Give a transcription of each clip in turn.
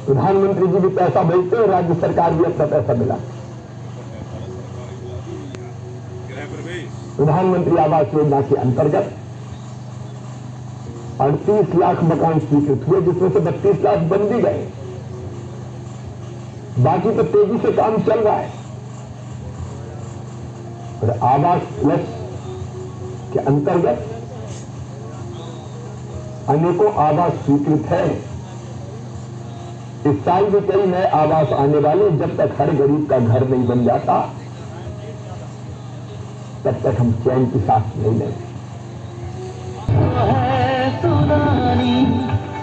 प्रधानमंत्री जी भी पैसा भेजते हैं, राज्य सरकार भी अपना पैसा मिला। प्रधानमंत्री आवास योजना के अंतर्गत 38 लाख मकान स्वीकृत हुए, जिसमें से 32 लाख बन भी गए, बाकी तो तेजी से काम चल रहा है। और आवास प्लस के अंतर्गत अनेकों आवास स्वीकृत है। इस साल भी कई नए आवास आने वाले। जब तक हर गरीब का घर नहीं बन जाता, तब तक हम चैन की सांस नहीं लेंगे। सुनानी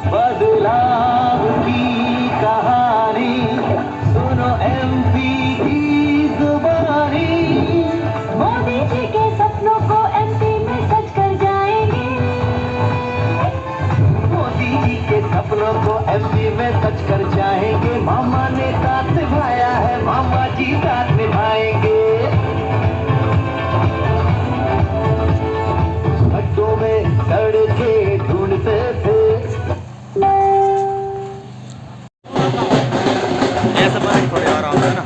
बदलाव की कहानी, सुनो एमपी की जुबानी। मोदी जी के सपनों को एमपी में सच कर जाएंगे। मोदी जी के सपनों को एमपी में सच कर जाएंगे। मामा ने साथ निभाया है, मामा जी साथ निभाएंगे। गड्ढों में सड़कें ढूंढते थे, ऐसा पर थोड़े और आराम है ना।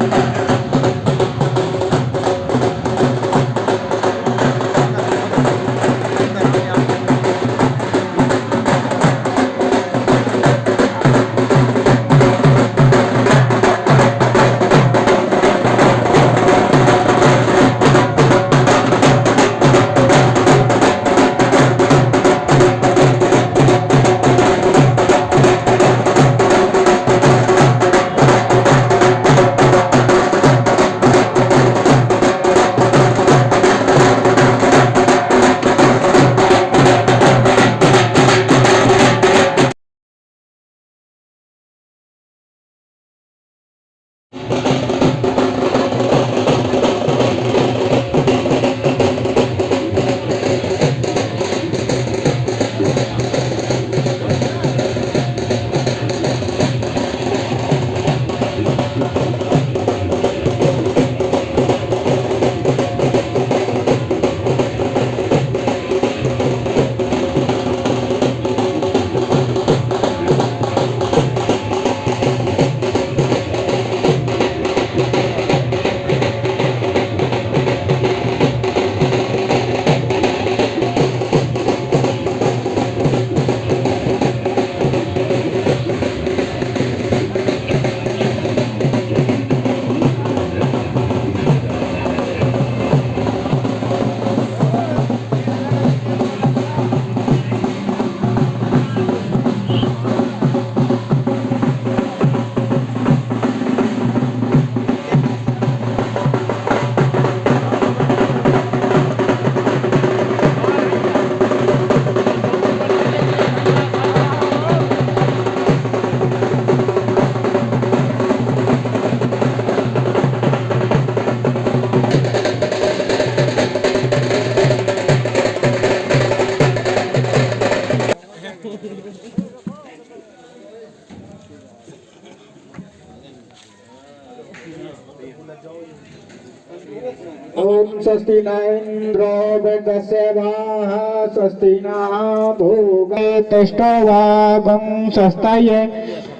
ओम स्वस्ति न इंद्रो वृद्धसेवाः स्वस्ति नः भोगे तिष्ठो वागं स्वस्तये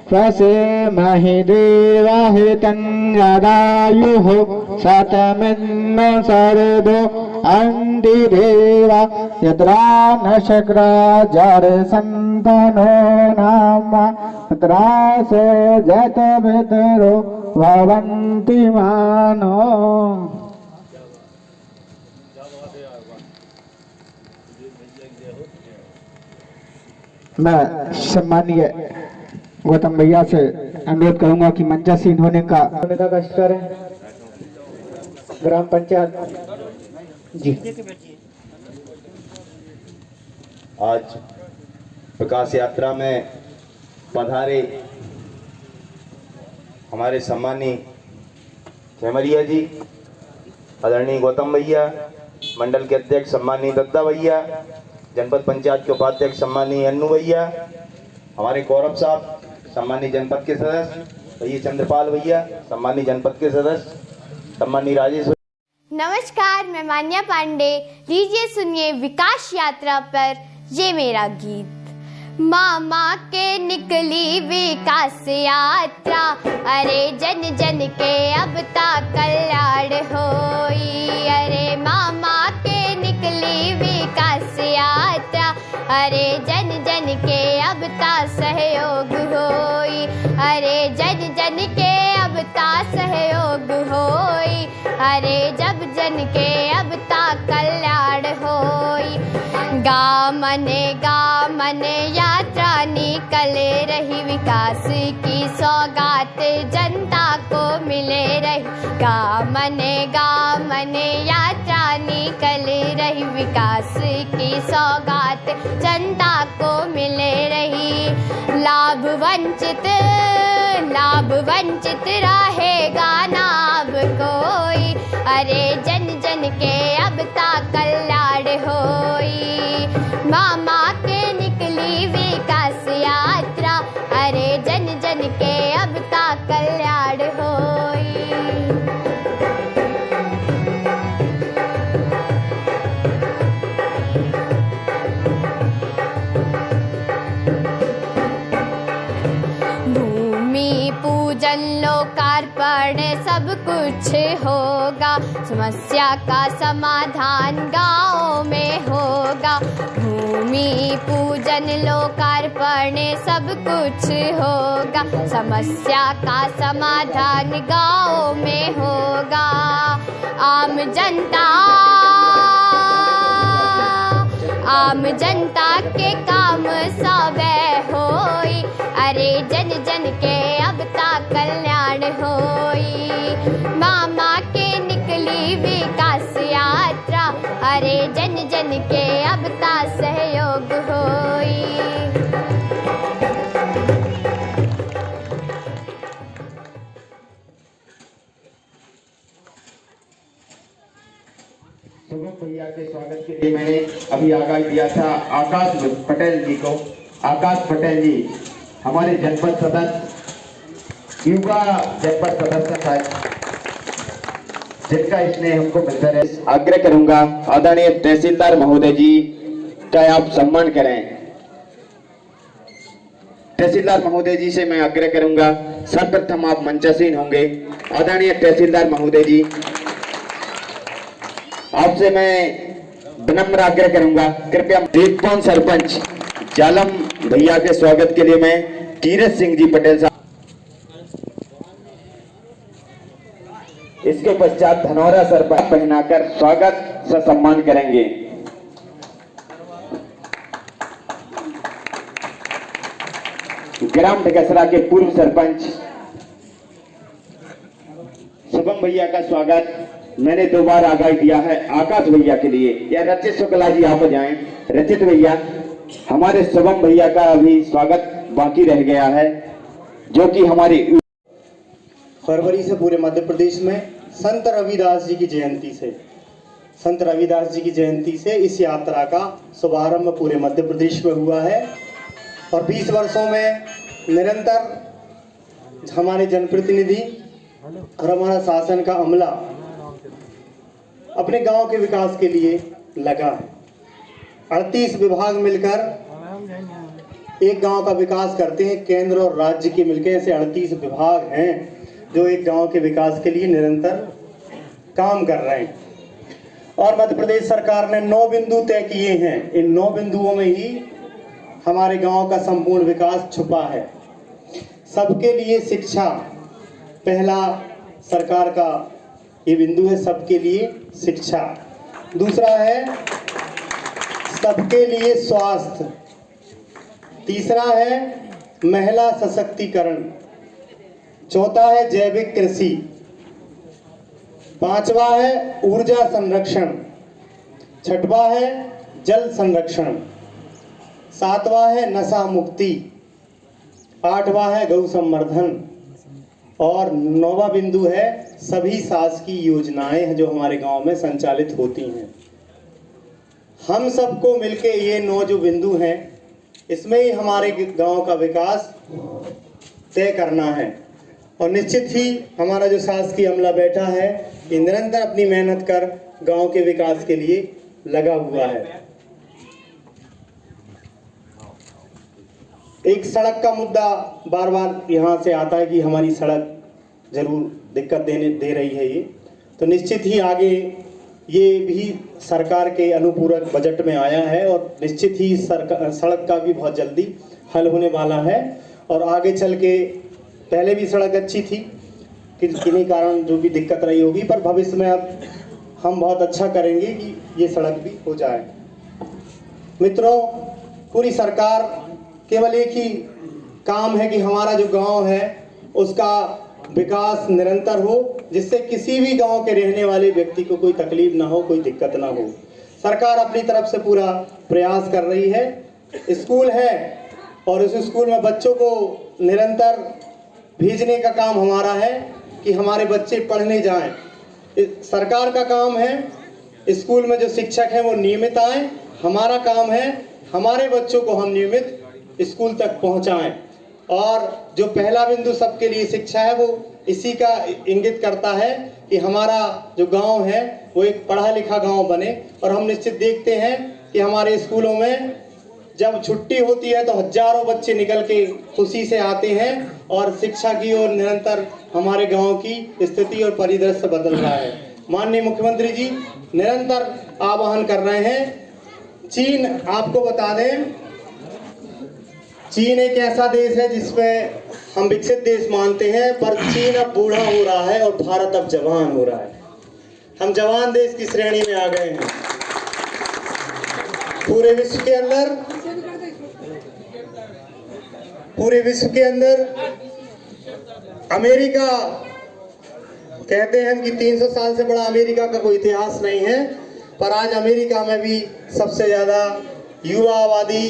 स्वसेमहि देवाहितं यदायुः शतमिन्द्र सर्वो अन्तिदेवा यत्रा न शक्रा जरसन्तनो नाम तत्रा से जत पितरो भवन्ति मानो। मैं सम्मानीय गौतम भैया से अनुरोध करूंगा कि मंचासीन होने का कष्ट करें। ग्राम पंचायत जी आज प्रकाश यात्रा में पधारे हमारे सम्मानी खेमरिया जी, आदरणीय गौतम भैया, मंडल के अध्यक्ष सम्मानी दत्ता भैया, जनपद पंचायत के उपाध्यक्ष सम्मानी अन्नू भैया, हमारे गौरव साहब सम्मानी जनपद के सदस्य, भैया चंद्रपाल भैया सम्मानी जनपद के सदस्य, सम्मानी राजेश। नमस्कार, मैं मान्या पांडे। लीजिए सुनिए विकास यात्रा पर ये मेरा गीत। मामा के निकली विकास यात्रा, अरे जन जन के अब तक कल्याण होई। अरे मामा के निकली विकास यात्रा, अरे जन जन के अब तक सहयोग होई। अरे जन जन के अब तक सहयोग होई। अरे जब जन के अब तक कल्याण होई। गाँव मन यात्रा निकल रही, विकास की सौगात जनता को मिले रही। गाँव मन यात्रा निकल रही, विकास की सौगात जनता को मिले रही। लाभ वंचित रहेगा ना अब कोई, अरे जन जन के अब तक कल्याण होई। मामा के निकली विकास यात्रा, अरे जन जन के अब तक कल्याण होई। पूजन लोकार्पण सब कुछ होगा, समस्या का समाधान गाँव में होगा। भूमि पूजन लोकार्पण सब कुछ होगा, समस्या का समाधान गाँव में होगा। आम जनता के काम सबे होई, अरे जन जन के अब तक कल्याण होई। मामा के निकली विकास यात्रा, अरे जन जन के अब तक सहयोग होई। शुभम भैया के स्वागत के लिए मैंने अभी आगाह दिया था आकाश पटेल जी को। आकाश पटेल जी हमारे जनपद सदस्य, युवा जनपद सदस्य था, जिनका स्नेह हमको मिलता रहे। आग्रह करूंगा आदरणीय तहसीलदार महोदय जी का आप सम्मान करें। तहसीलदार महोदय जी से मैं आग्रह करूंगा, सर्वप्रथम आप मंचासीन होंगे। आदरणीय तहसीलदार महोदय जी, आपसे मैं विनम्र आग्रह करूंगा, कृपया देवपान सरपंच जालम भैया के स्वागत के लिए मैं कीरत सिंह जी पटेल साहब, इसके पश्चात धनौरा सरपंच पहनाकर स्वागत से सम्मान करेंगे। ग्राम ढकसरा के पूर्व सरपंच शुभम भैया का स्वागत मैंने 2 बार आगाह दिया है आकाश भैया के लिए। या रचित शुक्ला जी आप जाएं। रचित भैया, हमारे शुभम भैया का अभी स्वागत बाकी रह गया है, जो कि हमारी फरवरी से पूरे मध्य प्रदेश में संत रविदास जी की जयंती से इस यात्रा का शुभारंभ पूरे मध्य प्रदेश में हुआ है। और 20 वर्षों में निरंतर हमारे जनप्रतिनिधि और हमारा शासन का अमला अपने गांव के विकास के लिए लगा है। 38 विभाग मिलकर एक गांव का विकास करते हैं। केंद्र और राज्य के मिलकर ऐसे 38 विभाग हैं जो एक गांव के विकास के लिए निरंतर काम कर रहे हैं। और मध्य प्रदेश सरकार ने 9 बिंदु तय किए हैं। इन 9 बिंदुओं में ही हमारे गांव का संपूर्ण विकास छुपा है। सबके लिए शिक्षा पहला सरकार का ये बिंदु है, सबके लिए शिक्षा। दूसरा है सबके लिए स्वास्थ्य। तीसरा है महिला सशक्तिकरण। चौथा है जैविक कृषि। 5वां है ऊर्जा संरक्षण। 6वां है जल संरक्षण। 7वां है नशा मुक्ति। 8वां है गौ संवर्धन। और 9वां बिंदु है सभी शासकीय योजनाएं हैं जो हमारे गांव में संचालित होती हैं। हम सबको मिलके ये 9 जो बिंदु हैं, इसमें ही हमारे गांव का विकास तय करना है। और निश्चित ही हमारा जो शासकीय अमला बैठा है, ये निरंतर अपनी मेहनत कर गांव के विकास के लिए लगा हुआ है। एक सड़क का मुद्दा बार बार यहाँ से आता है कि हमारी सड़क जरूर दिक्कत दे रही है ये, तो निश्चित ही आगे ये भी सरकार के अनुपूरक बजट में आया है और निश्चित ही सड़क का भी बहुत जल्दी हल होने वाला है। और आगे चल के पहले भी सड़क अच्छी थी, किन्हीं कारण जो भी दिक्कत रही होगी, पर भविष्य में अब हम बहुत अच्छा करेंगे कि ये सड़क भी हो जाए। मित्रों, पूरी सरकार केवल एक ही काम है कि हमारा जो गांव है उसका विकास निरंतर हो, जिससे किसी भी गांव के रहने वाले व्यक्ति को कोई तकलीफ ना हो, कोई दिक्कत ना हो। सरकार अपनी तरफ से पूरा प्रयास कर रही है। स्कूल है और उस स्कूल में बच्चों को निरंतर भेजने का काम हमारा है कि हमारे बच्चे पढ़ने जाएं। सरकार का काम है स्कूल में जो शिक्षक हैं वो नियमित आएं, हमारा काम है हमारे बच्चों को हम नियमित स्कूल तक पहुंचाएं। और जो पहला बिंदु सबके लिए शिक्षा है वो इसी का इंगित करता है कि हमारा जो गांव है वो एक पढ़ा लिखा गांव बने। और हम निश्चित देखते हैं कि हमारे स्कूलों में जब छुट्टी होती है तो हजारों बच्चे निकल के खुशी से आते हैं और शिक्षा की ओर निरंतर हमारे गांव की स्थिति और परिदृश्य बदल रहा है। माननीय मुख्यमंत्री जी निरंतर आह्वान कर रहे हैं। चीन, आपको बता दें, चीन एक ऐसा देश है जिसमें हम विकसित देश मानते हैं, पर चीन अब बूढ़ा हो रहा है और भारत अब जवान हो रहा है। हम जवान देश की श्रेणी में आ गए हैं। पूरे विश्व के अंदर अमेरिका, कहते हैं कि 300 साल से बड़ा अमेरिका का कोई इतिहास नहीं है, पर आज अमेरिका में भी सबसे ज्यादा युवा आबादी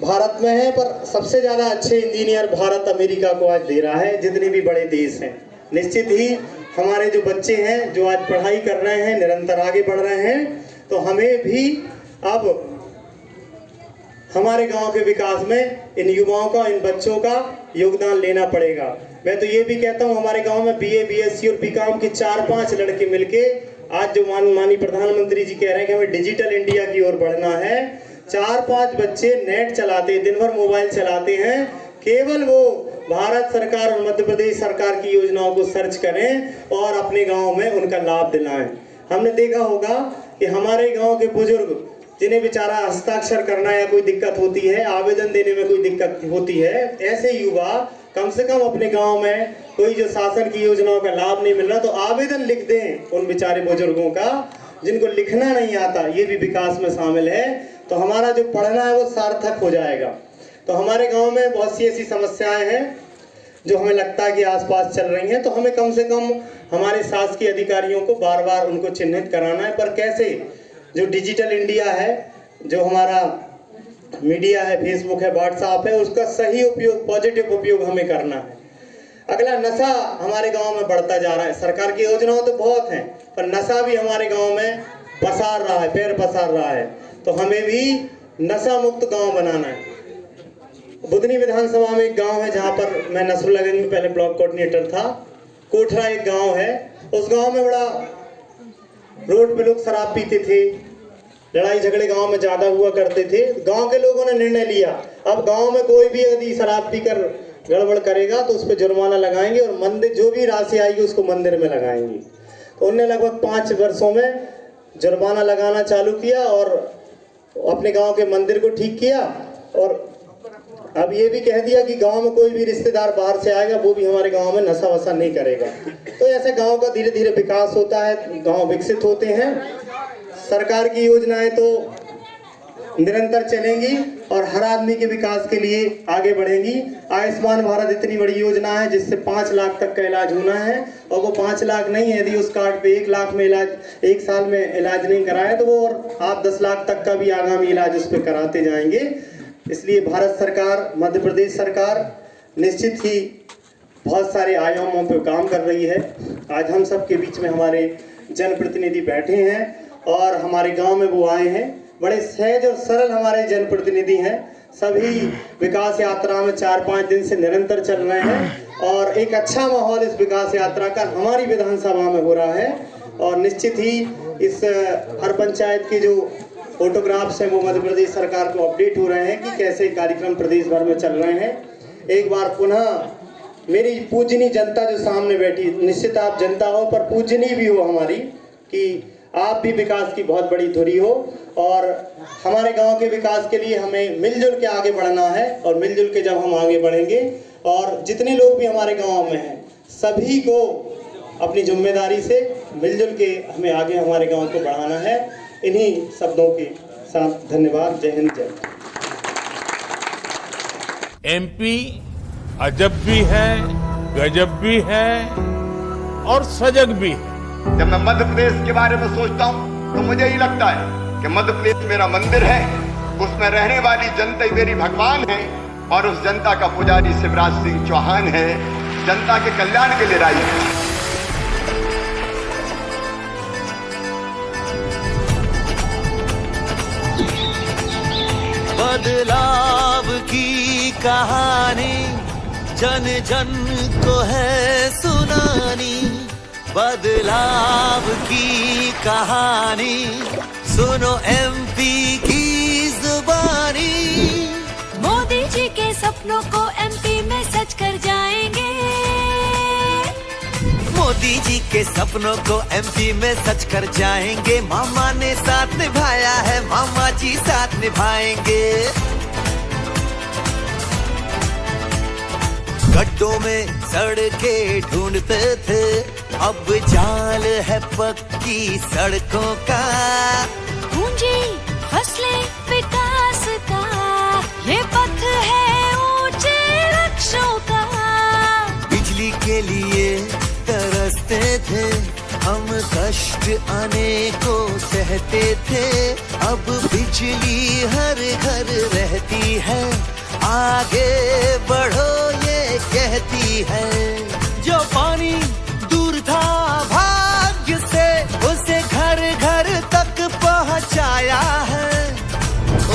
भारत में है, पर सबसे ज्यादा अच्छे इंजीनियर भारत अमेरिका को आज दे रहा है, जितने भी बड़े देश हैं। निश्चित ही हमारे जो बच्चे हैं जो आज पढ़ाई कर रहे हैं, निरंतर आगे बढ़ रहे हैं, तो हमें भी अब हमारे गांव के विकास में इन युवाओं का, इन बच्चों का योगदान लेना पड़ेगा। मैं तो ये भी कहता हूँ हमारे गांव में BA, BSc और BCom के 4-5 लड़के मिलके आज जो माननीय प्रधानमंत्री जी कह रहे हैं कि हमें डिजिटल इंडिया की ओर बढ़ना है, 4-5 बच्चे नेट चलाते, दिन भर मोबाइल चलाते हैं, केवल वो भारत सरकार और मध्य प्रदेश सरकार की योजनाओं को सर्च करें और अपने गांव में उनका लाभ दिलाएं। हमने देखा होगा कि हमारे गांव के बुजुर्ग जिन्हें बेचारा हस्ताक्षर करना या कोई दिक्कत होती है, आवेदन देने में कोई दिक्कत होती है, ऐसे युवा कम से कम अपने गांव में कोई जो शासन की योजनाओं का लाभ नहीं मिल रहा तो आवेदन लिख दें उन बेचारे बुजुर्गों का जिनको लिखना नहीं आता। ये भी विकास में शामिल है, तो हमारा जो पढ़ना है वो सार्थक हो जाएगा। तो हमारे गांव में बहुत सी ऐसी समस्याएं हैं जो हमें लगता है कि आसपास चल रही हैं, तो हमें कम से कम हमारे शासकीय अधिकारियों को बार बार उनको चिन्हित कराना है। पर कैसे, जो डिजिटल इंडिया है, जो हमारा मीडिया है, फेसबुक है, व्हाट्सएप है, उसका सही उपयोग, पॉजिटिव उपयोग हमें करना है। अगला, नशा हमारे गांव में बढ़ता जा रहा है। सरकार की योजनाएं तो बहुत हैं, पर नशा भी हमारे गांव में पसार रहा है, पैर पसार रहा है, तो हमें भी नशा मुक्त गांव बनाना है। बुधनी विधानसभा में एक गांव है जहां पर मैं नसरुल्लागंज में पहले ब्लॉक कोऑर्डिनेटर था। कोठरा एक गांव है, उस गांव में बड़ा रोड पे लोग शराब पीते थे, लड़ाई झगड़े गांव में ज्यादा हुआ करते थे। गांव के लोगों ने निर्णय लिया, अब गांव में कोई भी यदि शराब पीकर गड़बड़ करेगा तो उस पर जुर्माना लगाएंगे और मंदिर, जो भी राशि आएगी उसको मंदिर में लगाएंगे। तो उन्होंने लगभग 5 वर्षों में जुर्माना लगाना चालू किया और अपने गांव के मंदिर को ठीक किया। और अब ये भी कह दिया कि गांव में कोई भी रिश्तेदार बाहर से आएगा वो भी हमारे गांव में नशा वशा नहीं करेगा। तो ऐसे गांव का धीरे धीरे विकास होता है, गांव विकसित होते हैं। सरकार की योजनाएं तो निरंतर चलेंगी और हर आदमी के विकास के लिए आगे बढ़ेंगी। आयुष्मान भारत इतनी बड़ी योजना है जिससे 5 लाख तक का इलाज होना है, और वो 5 लाख नहीं है, यदि उस कार्ड पे 1 लाख में इलाज, 1 साल में इलाज नहीं कराए तो वो और आप 10 लाख तक का भी आगामी इलाज उस पर कराते जाएंगे। इसलिए भारत सरकार, मध्य प्रदेश सरकार निश्चित ही बहुत सारे आयामों पर काम कर रही है। आज हम सब के बीच में हमारे जनप्रतिनिधि बैठे हैं और हमारे गांव में वो आए हैं। बड़े सहज और सरल हमारे जनप्रतिनिधि हैं, सभी विकास यात्रा में 4-5 दिन से निरंतर चल रहे हैं और एक अच्छा माहौल इस विकास यात्रा का हमारी विधानसभा में हो रहा है। और निश्चित ही इस हर पंचायत के जो फोटोग्राफ्स हैं वो मध्य प्रदेश सरकार को अपडेट हो रहे हैं कि कैसे कार्यक्रम प्रदेश भर में चल रहे हैं। एक बार पुनः मेरी पूजनीय जनता जो सामने बैठी, निश्चित आप जनता हो पर पूजनीय भी हो हमारी, कि आप भी विकास की बहुत बड़ी धुरी हो और हमारे गांव के विकास के लिए हमें मिलजुल के आगे बढ़ना है। और मिलजुल के जब हम आगे बढ़ेंगे और जितने लोग भी हमारे गांव में हैं सभी को अपनी जिम्मेदारी से मिलजुल के हमें आगे हमारे गांव को बढ़ाना है। इन्हीं शब्दों के साथ धन्यवाद। जय हिंद, जय भारत। एमपी अजब भी है, गजब भी है और सजग भी है। जब मैं मध्य प्रदेश के बारे में सोचता हूँ तो मुझे ही लगता है कि मध्य प्रदेश मेरा मंदिर है, उसमें रहने वाली जनता ही मेरी भगवान है और उस जनता का पुजारी शिवराज सिंह चौहान है, जनता के कल्याण के लिए राय है। बदलाव की कहानी जन जन को है सुनानी, बदलाव की कहानी सुनो एमपी की जुबानी। मोदी जी के सपनों को एमपी में सच कर जाएंगे, मोदी जी के सपनों को एमपी में सच कर जाएंगे। मामा ने साथ निभाया है, मामा जी साथ निभाएंगे। गड्ढों में सड़कें ढूंढते थे, अब जाल है पक्की सड़कों का। पूंजी फसलें विकास का, ये पथ है ऊंचे लक्ष्यों का। बिजली के लिए तरसते थे हम, कष्ट आने को सहते थे, अब बिजली हर घर रहती है। आगे बढ़ो ये कहती है, जो पानी दूर था भाग्य से उसे घर घर तक पहुंचाया है।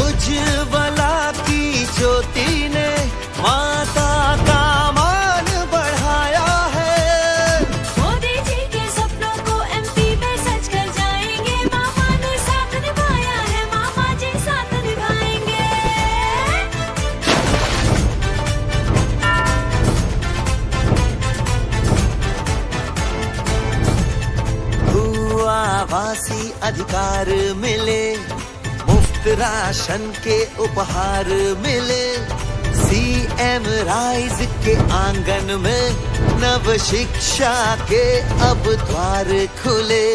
उज्ज्वला की ज्योति ने माता का मान बढ़ाया है। मोदी जी के सपनों को एमपी में सच कर जाएंगे, मामा ने साथ निभाया है, मामा जी साथ निभाएंगे। आवासी अधिकार मिले, मुफ्त राशन के उपहार मिले, सीएम राइज के आंगन में नव शिक्षा के अब द्वार खुले।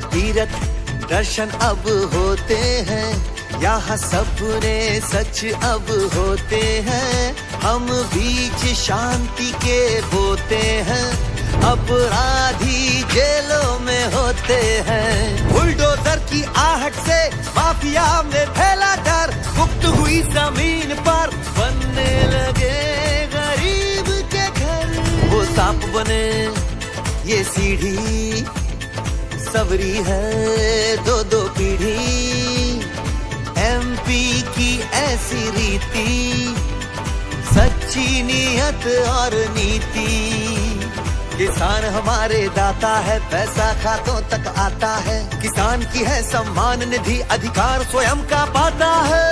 तीर्थ दर्शन अब होते हैं, यहाँ सपने सच अब होते हैं। हम बीच शांति के बोते हैं, अपराधी जेलों में होते हैं। बुलडोजर की आहट से माफिया में फैला डर, गुप्त हुई जमीन पर बनने लगे गरीब के घर। वो सांप बने ये सीढ़ी सबरी है दो दो पीढ़ी। एमपी की ऐसी रीति, सच्ची नियत और नीति। किसान हमारे दाता है, पैसा खातों तक आता है। किसान की है सम्मान निधि, अधिकार स्वयं का पाता है।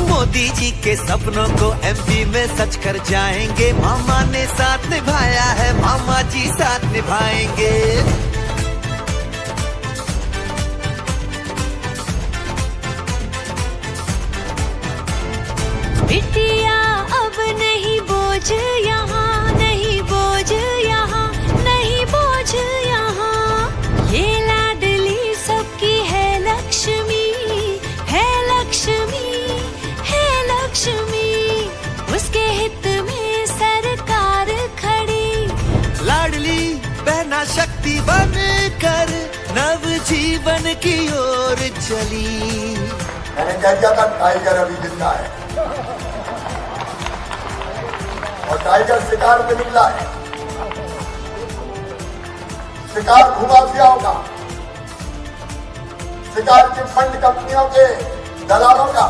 मोदी जी के सपनों को एमपी में सच कर जाएंगे। मामा ने साथ निभाया है, मामा जी साथ निभाएंगे। बिटिया अब नहीं बोझ यहाँ, नहीं बोझ यहाँ, नहीं बोझ यहाँ। ये लाडली सबकी है लक्ष्मी, है लक्ष्मी, है लक्ष्मी। उसके हित में सरकार खड़ी, लाडली बहना शक्ति बन कर नव जीवन की ओर चली। मैंने कह दिया था टाइगर अभी जिंदा है और टाइगर शिकार पे निकला है। शिकार घुमाफियाओं का, शिकार की फंड कंपनियों के दलालों का,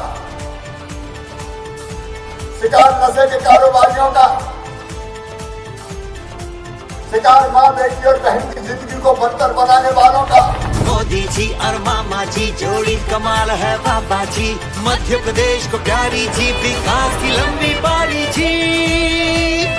शिकार नशे के कारोबारियों का, शिकार मां बेटी और बहन की जिंदगी को बदतर बनाने वालों का। मोदी जी और मामा जी की जोड़ी कमाल है बाबा जी, मध्य प्रदेश को प्यारी जी, विकास की लंबी पारी जी।